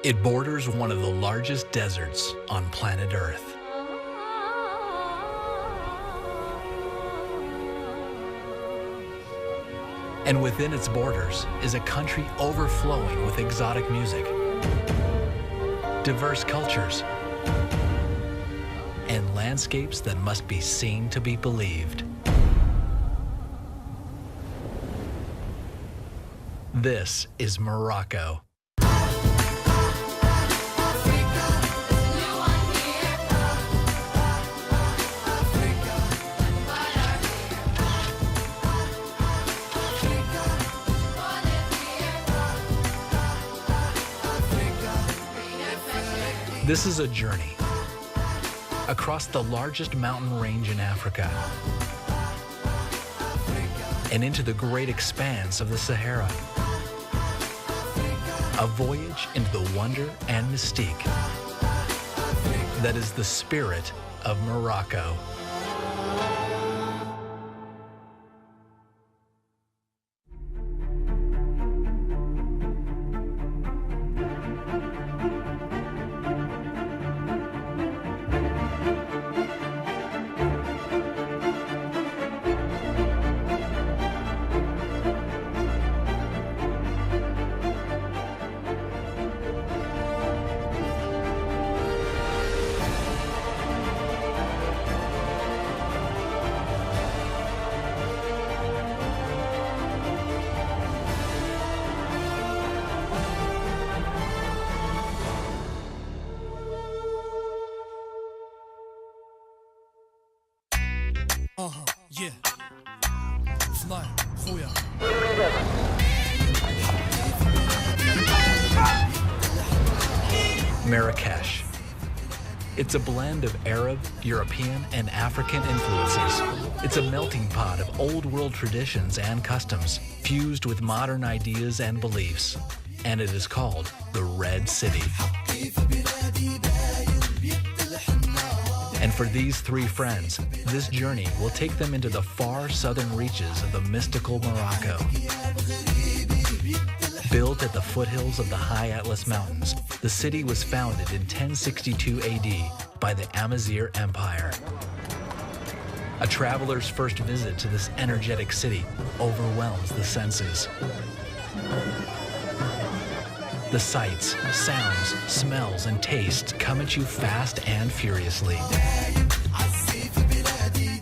It borders one of the largest deserts on planet Earth. And within its borders is a country overflowing with exotic music, diverse cultures, and landscapes that must be seen to be believed. This is Morocco. This is a journey across the largest mountain range in Africa and into the great expanse of the Sahara. A voyage into the wonder and mystique that is the spirit of Morocco. Yeah. Fly, خويا. Marrakesh. It's a blend of Arab, European, and African influences. It's a melting pot of old world traditions and customs, fused with modern ideas and beliefs. And it is called the Red City. And for these three friends, this journey will take them into the far southern reaches of the mystical Morocco. Built at the foothills of the High Atlas Mountains, the city was founded in 1062 AD by the Amazigh Empire. A traveler's first visit to this energetic city overwhelms the senses. The sights, sounds, smells, and tastes come at you fast and furiously.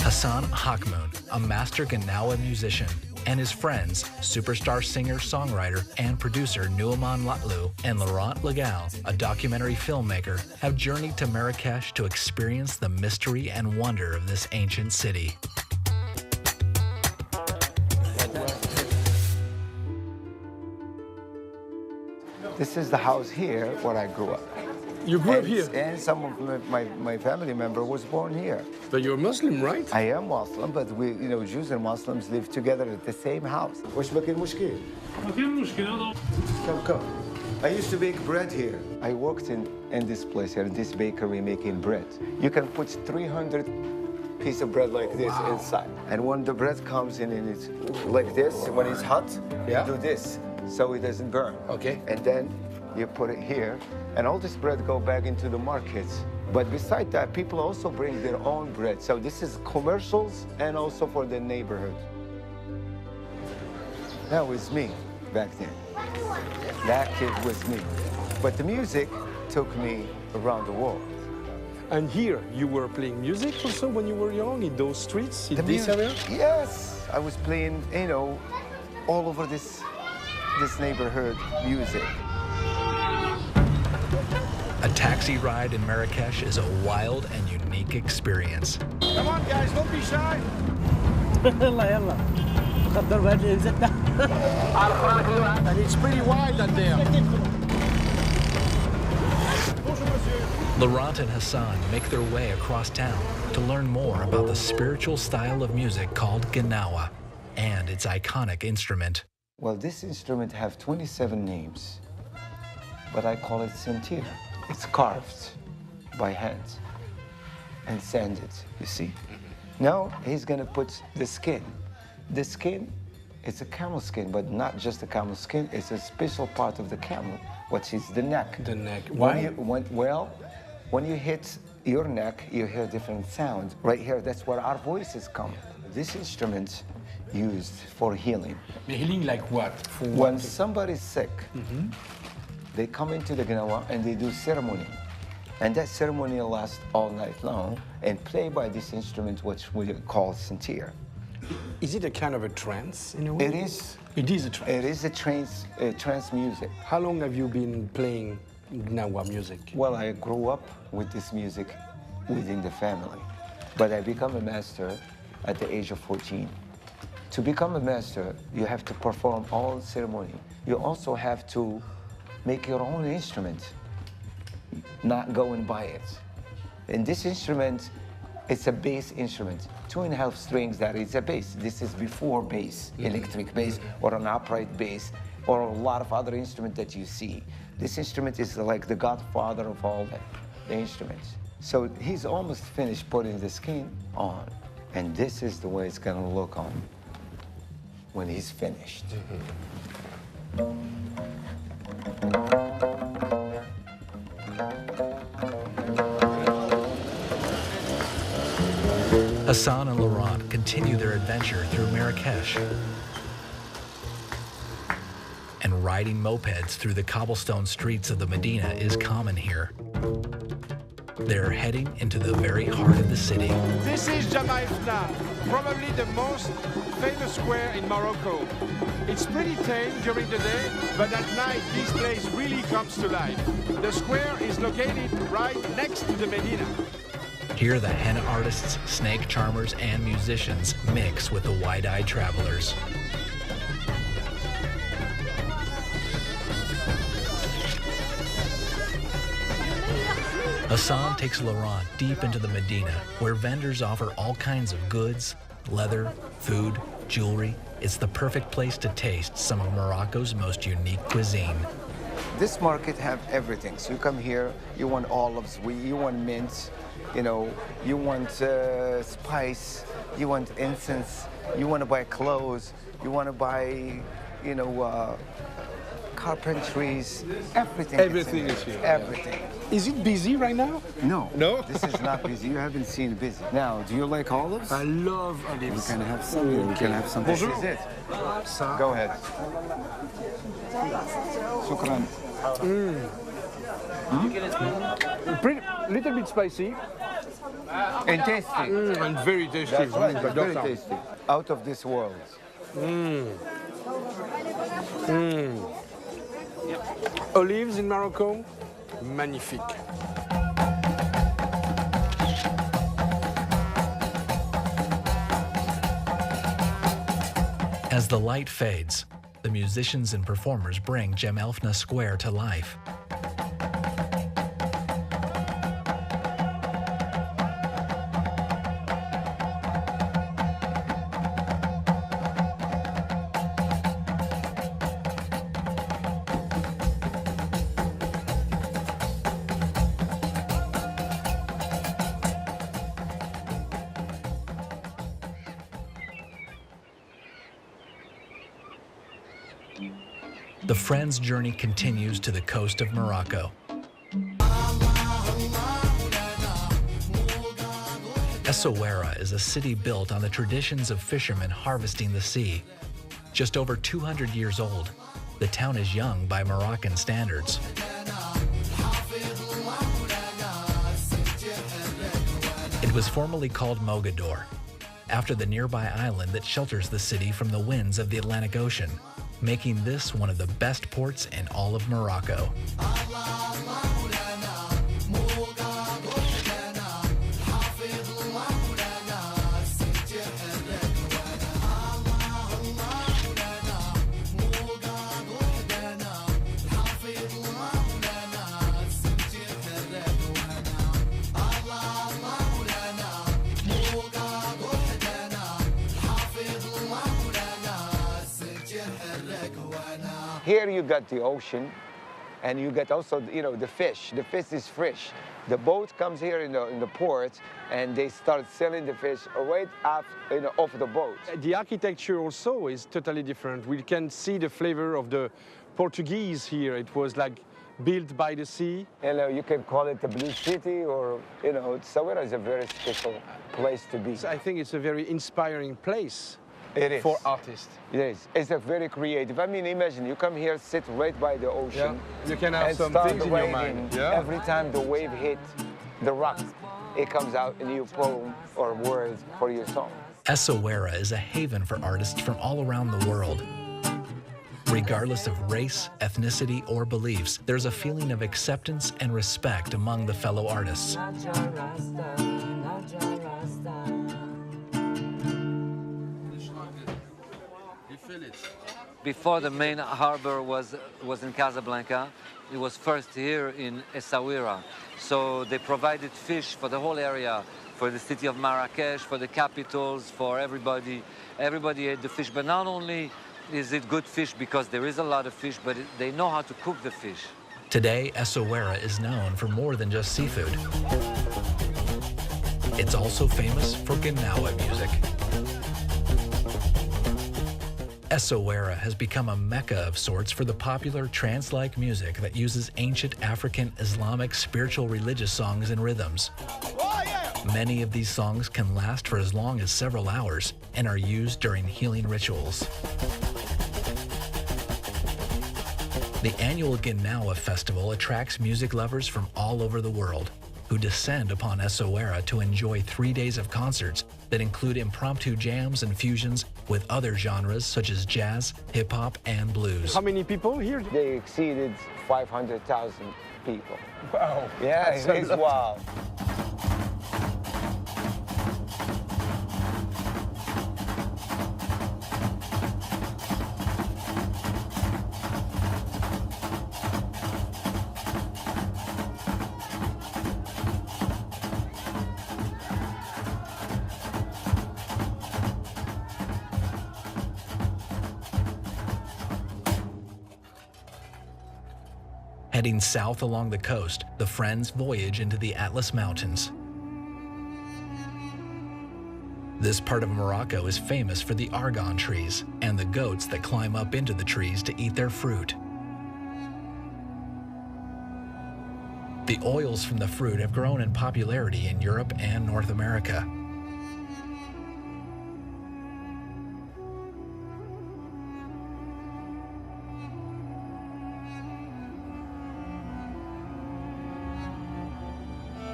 Hassan Hakmoun, a master Gnawa musician, and his friends, superstar singer, songwriter, and producer Nouman Latlou and Laurent Legal, a documentary filmmaker, have journeyed to Marrakesh to experience the mystery and wonder of this ancient city. This is the house here where I grew up. You grew up here? And some of my family member was born here. But you're Muslim, right? I am Muslim, but we, Jews and Muslims live together at the same house. واش ما كاين مشكل؟ ما كاين مشكل. Come. I used to bake bread here. I worked in this place here, in this bakery making bread. You can put 300 pieces of bread like this inside. And when the bread comes in and it's like this, when it's hot, you do this so it doesn't burn. Okay. And then you put it here, and all this bread go back into the markets. But beside that, people also bring their own bread. So this is commercials and also for the neighborhood. That was me back then. That kid was me. But the music took me around the world. And here, you were playing music also when you were young, in those streets, in this area? Yes, I was playing, all over this neighborhood music. A taxi ride in Marrakesh is a wild and unique experience. Come on, guys, don't be shy. يلا خضر بهذه الزبده. And it's pretty wide out there. Laurent and Hassan make their way across town to learn more about the spiritual style of music called Gnawa and its iconic instrument. Well, this instrument have 27 names, but I call it sentir. It's carved by hand. and sand it, you see? Now he's gonna put the skin. The skin, it's a camel skin, but not just a camel skin, it's a special part of the camel, which is the neck. The neck. Why? When you hit your neck, you hear different sounds. Right here, that's where our voices come. This instrument used for healing. Healing like what? When somebody's sick, they come into the Gnawa and they do ceremony. And that ceremony lasts all night long and play by this instrument, which we call sintir. Is it a kind of a trance in a way? It is. It is a trance. It is a trance music. How long have you been playing Gnawa music? Well, I grew up with this music within the family, but I become a master at the age of 14. To become a master, you have to perform all ceremony. You also have to make your own instrument, not go and buy it. And this instrument, it's a bass instrument. 2.5 strings, that is a bass. This is before bass, electric bass, or an upright bass, or a lot of other instruments that you see. This instrument is like the godfather of all the instruments. So he's almost finished putting the skin on, and this is the way it's gonna look on when he's finished. Hassan and Laurent continue their adventure through Marrakesh. And riding mopeds through the cobblestone streets of the Medina is common here. They're heading into the very heart of the city. This is Jamaifna, probably the most famous square in Morocco. It's pretty tame during the day, but at night this place really comes to life. The square is located right next to the Medina. Here the henna artists, snake charmers, and musicians mix with the wide-eyed travelers. Hassan takes Laurent deep into the Medina, where vendors offer all kinds of goods, leather, food, jewelry. It's the perfect place to taste some of Morocco's most unique cuisine. This market have everything. So you come here, you want olives, you want mint, you know, you want spice, you want incense, you want to buy clothes, you want to buy, you know, carpentries, everything. Everything is here. Everything. Is it busy right now? No. No? This is not busy. You haven't seen busy. Now, do you like olives? I love olives. We can have some. We can have some. This is it. Go ahead. Shukran. Little bit spicy. And tasty. And very tasty. That's right. It's very tasty. Out of this world. Olives in Morocco, magnifique. As the light fades, the musicians and performers bring Jemelfna Square to life. The friends' journey continues to the coast of Morocco. Essaouira is a city built on the traditions of fishermen harvesting the sea. Just over 200 years old, the town is young by Moroccan standards. It was formerly called Mogador, after the nearby island that shelters the city from the winds of the Atlantic Ocean, making this one of the best ports in all of Morocco. Here you got the ocean, And you get also, you know, the fish. The fish is fresh. The boat comes here in the port, and they start selling the fish right off, you know, off the boat. The architecture also is totally different. We can see the flavor of the Portuguese here. It was like built by the sea. You know, you can call it the Blue City, or, you know, Essaouira is a very special place to be. I think it's a very inspiring place. It is. For artists. It is. It's a very creative. I mean, imagine you come here, sit right by the ocean. Yeah. You can have and some start things in your mind. Yeah. Every time the wave hits the rock, it comes out a new poem or word for your song. Essaouira is a haven for artists from all around the world. Regardless of race, ethnicity, or beliefs, there's a feeling of acceptance and respect among the fellow artists. Before the main harbor was in Casablanca, it was first here in Essaouira. So they provided fish for the whole area, for the city of Marrakesh, for the capitals, for everybody. Everybody ate the fish, but not only is it good fish because there is a lot of fish, but they know how to cook the fish. Today, Essaouira is known for more than just seafood. It's also famous for Gnawa music. Essaouira has become a mecca of sorts for the popular trance-like music that uses ancient African Islamic spiritual religious songs and rhythms. Many of these songs can last for as long as several hours and are used during healing rituals. The annual Gnawa Festival attracts music lovers from all over the world who descend upon Essaouira to enjoy 3 days of concerts that include impromptu jams and fusions with other genres such as jazz, hip-hop, and blues. How many people here? They exceeded 500,000 people. Wow. Yeah, it's wow. Heading south along the coast, the friends voyage into the Atlas Mountains. This part of Morocco is famous for the argan trees and the goats that climb up into the trees to eat their fruit. The oils from the fruit have grown in popularity in Europe and North America.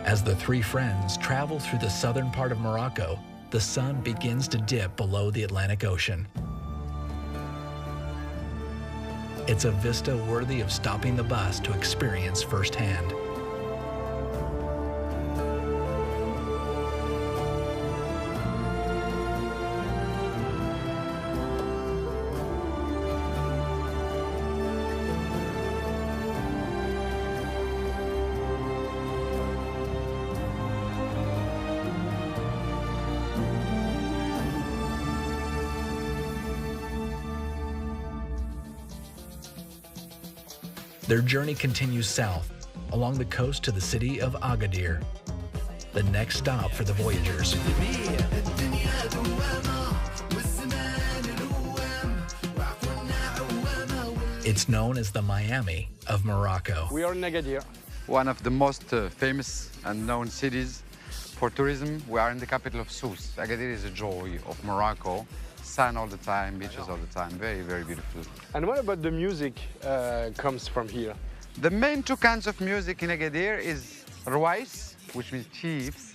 As the three friends travel through the southern part of Morocco, the sun begins to dip below the Atlantic Ocean. It's a vista worthy of stopping the bus to experience firsthand. Their journey continues south, along the coast to the city of Agadir, the next stop for the voyagers. It's known as the Miami of Morocco. We are in Agadir. One of the most famous and known cities for tourism. We are in the capital of Sousse. Agadir is a joy of Morocco. Sun all the time, beaches all the time. Very, very beautiful. And what about the music comes from here? The main two kinds of music in Agadir is Rouais, which means chiefs.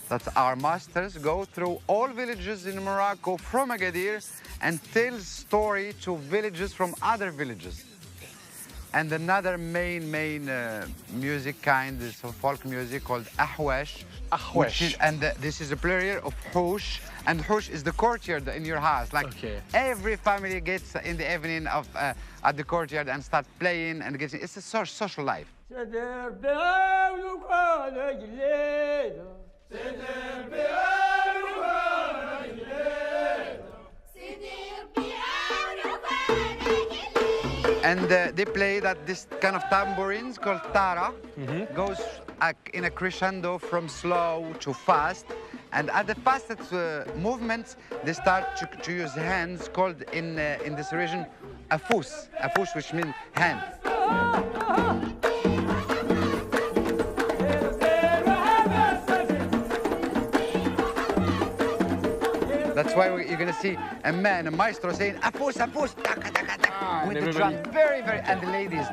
That's our masters go through all villages in Morocco from Agadir and tell story to villages from other villages. And another main music kind is folk music called Ahwash. Ahwash. This is a plural of Houch. And Houch is the courtyard in your house. Like every family gets in the evening at the courtyard and start playing and getting. It's a social life. And they play that this kind of tambourines called tara goes in a crescendo from slow to fast. And at the fastest movements, they start to use hands called in this region afous, which means hand. That's why you're going to see a man, a maestro, saying afous, afous, taka, taka, taka, with the drum, very, very, and the ladies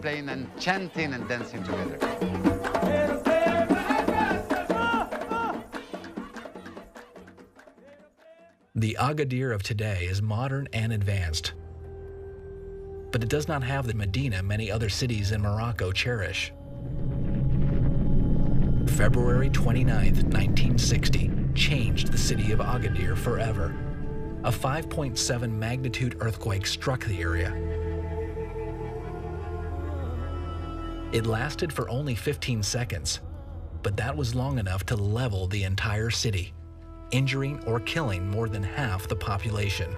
playing and chanting and dancing together. The Agadir of today is modern and advanced, but it does not have the Medina many other cities in Morocco cherish. February 29th, 1960, changed the city of Agadir forever. A 5.7 magnitude earthquake struck the area. It lasted for only 15 seconds, but that was long enough to level the entire city, injuring or killing more than half the population.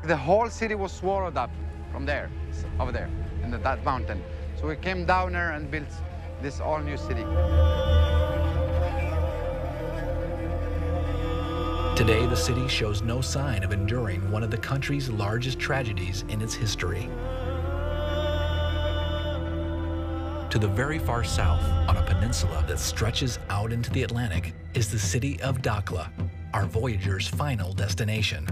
The whole city was swallowed up from there, over there, in that mountain. So we came down there and built this all-new city. Today, the city shows no sign of enduring one of the country's largest tragedies in its history. To the very far south, on a peninsula that stretches out into the Atlantic, is the city of Dakhla, our voyager's final destination.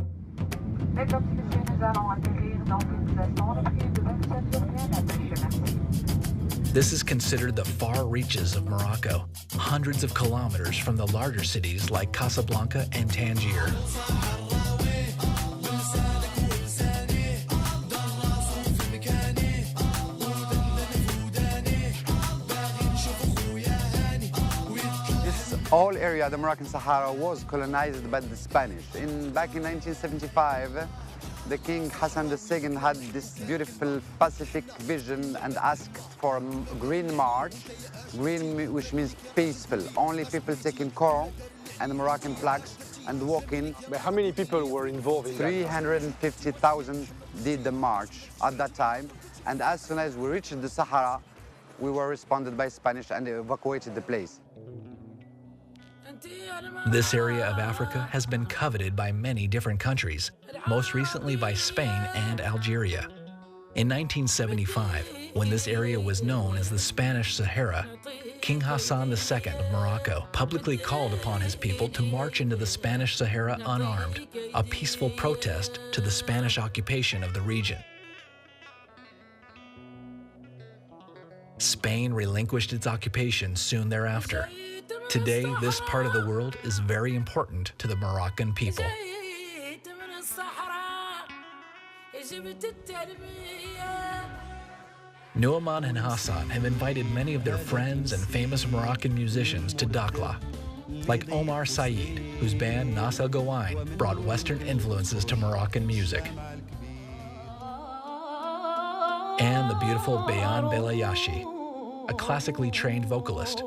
This is considered the far reaches of Morocco, hundreds of kilometers from the larger cities like Casablanca and Tangier. This whole area, the Moroccan Sahara, was colonized by the Spanish. Back in 1975, the King Hassan II had this beautiful pacific vision and asked for a green march, green which means peaceful. Only people taking Quran and the Moroccan flags and walking. But how many people were involved in that? 350,000 did the march at that time. And as soon as we reached the Sahara, we were responded by Spanish and they evacuated the place. This area of Africa has been coveted by many different countries, most recently by Spain and Algeria. In 1975, when this area was known as the Spanish Sahara, King Hassan II of Morocco publicly called upon his people to march into the Spanish Sahara unarmed, a peaceful protest to the Spanish occupation of the region. Spain relinquished its occupation soon thereafter. Today, this part of the world is very important to the Moroccan people. Nouman and Hassan have invited many of their friends and famous Moroccan musicians to Dakhla, like Omar Said, whose band Nas El Gouain brought Western influences to Moroccan music, and the beautiful Bayan Belayashi, a classically trained vocalist.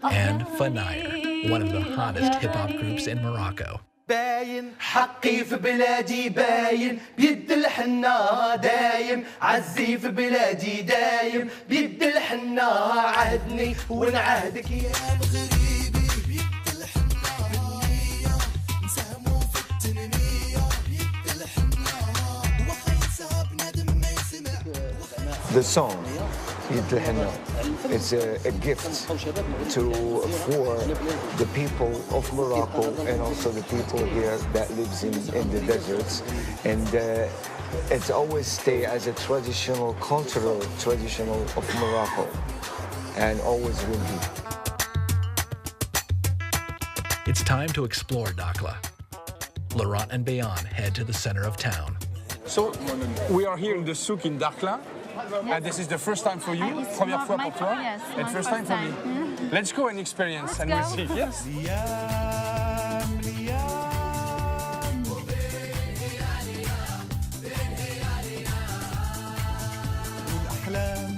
And Fanair, one of the hottest hip-hop groups in Morocco. باين حقي في بلادي باين بيد الحنا دايم عزي في بلادي دايم بيد الحنا عهدني ونعهدك يا مغربي بيد الحنا بالنية نساهموا في التنمية بيد الحنا وخا ينسى بنادم ما يسمع. The song Yid al-Henna, it's a gift for the people of Morocco and also the people here that lives in the deserts. And It's always stay as a traditional, cultural, traditional of Morocco, and always will be. It's time to explore Dakhla. Laurent and Bayan head to the center of town. So, we are here in the souk in Dakhla, and this is the first time for you, première fois pour toi, yes, and first time for me. Let's go and experience, and we'll see. Yes. الأحلام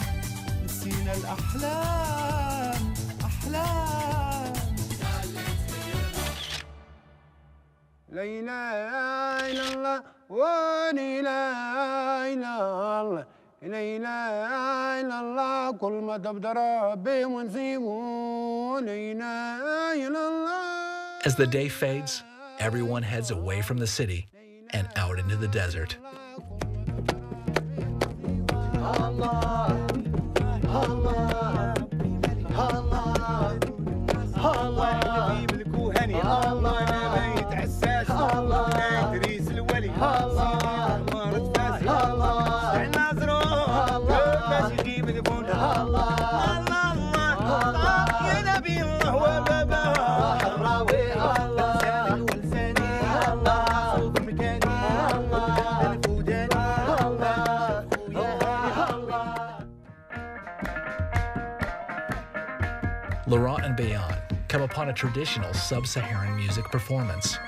نسينا الأحلام أحلام لا إله إلا الله ولا إله إلا الله لا إله إلا الله كل ما تبدأ ربي ونسيبه لا إله إلا الله. As the day fades, everyone heads away from the city and out into the desert. Allah, Allah, Allah, Allah. بالكوهني الله انا بيت عساس الله ادريس الولي الله مرت فاس الله سعنا زروق باش يجيب البون الله الله يا نبي الله وبابا حراوي الله ولساني الله صوب مكاني الله الفوداني الله Laurent and Bayan come upon a traditional sub-Saharan music performance.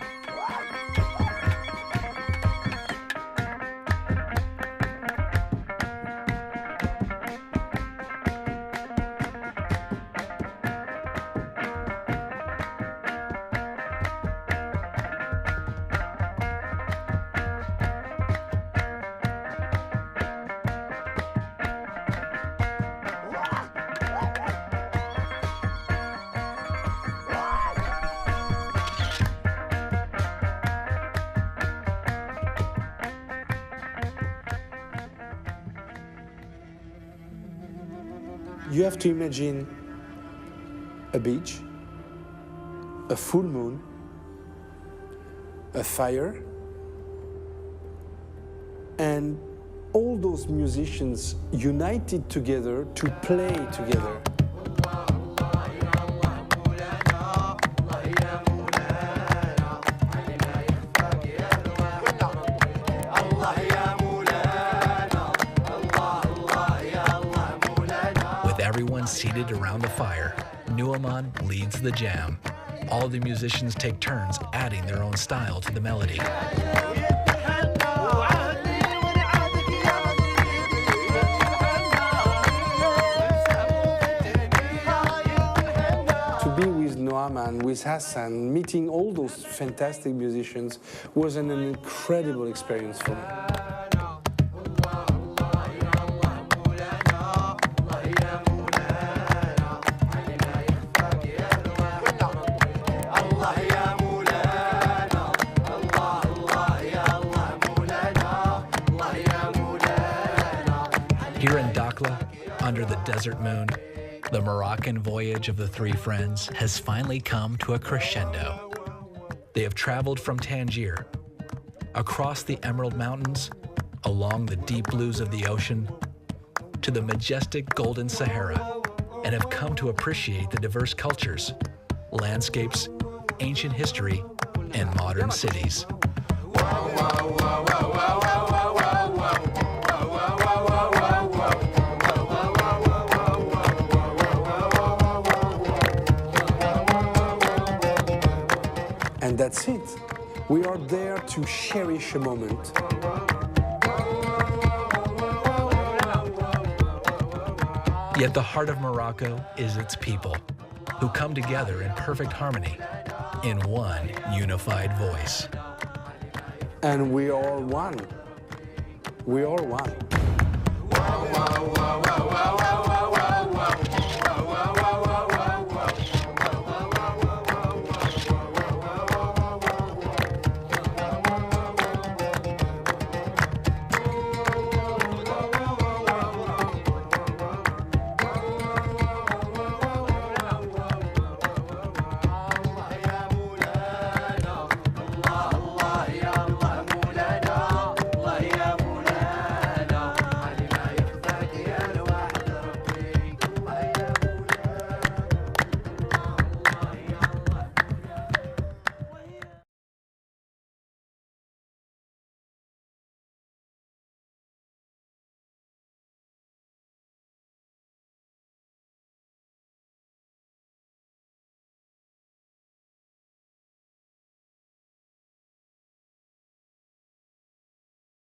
You have to imagine a beach, a full moon, a fire, and all those musicians united together to play together. Everyone seated around the fire, Nu'aman leads the jam. All the musicians take turns adding their own style to the melody. To be with Nu'aman, with Hassan, meeting all those fantastic musicians was an incredible experience for me. Here in Dakhla, under the desert moon, the Moroccan voyage of the three friends has finally come to a crescendo. They have traveled from Tangier, across the Emerald Mountains, along the deep blues of the ocean, to the majestic Golden Sahara, and have come to appreciate the diverse cultures, landscapes, ancient history, and modern cities. And that's it. We are there to cherish a moment. Yet the heart of Morocco is its people, who come together in perfect harmony, in one unified voice. And we are one. We are one.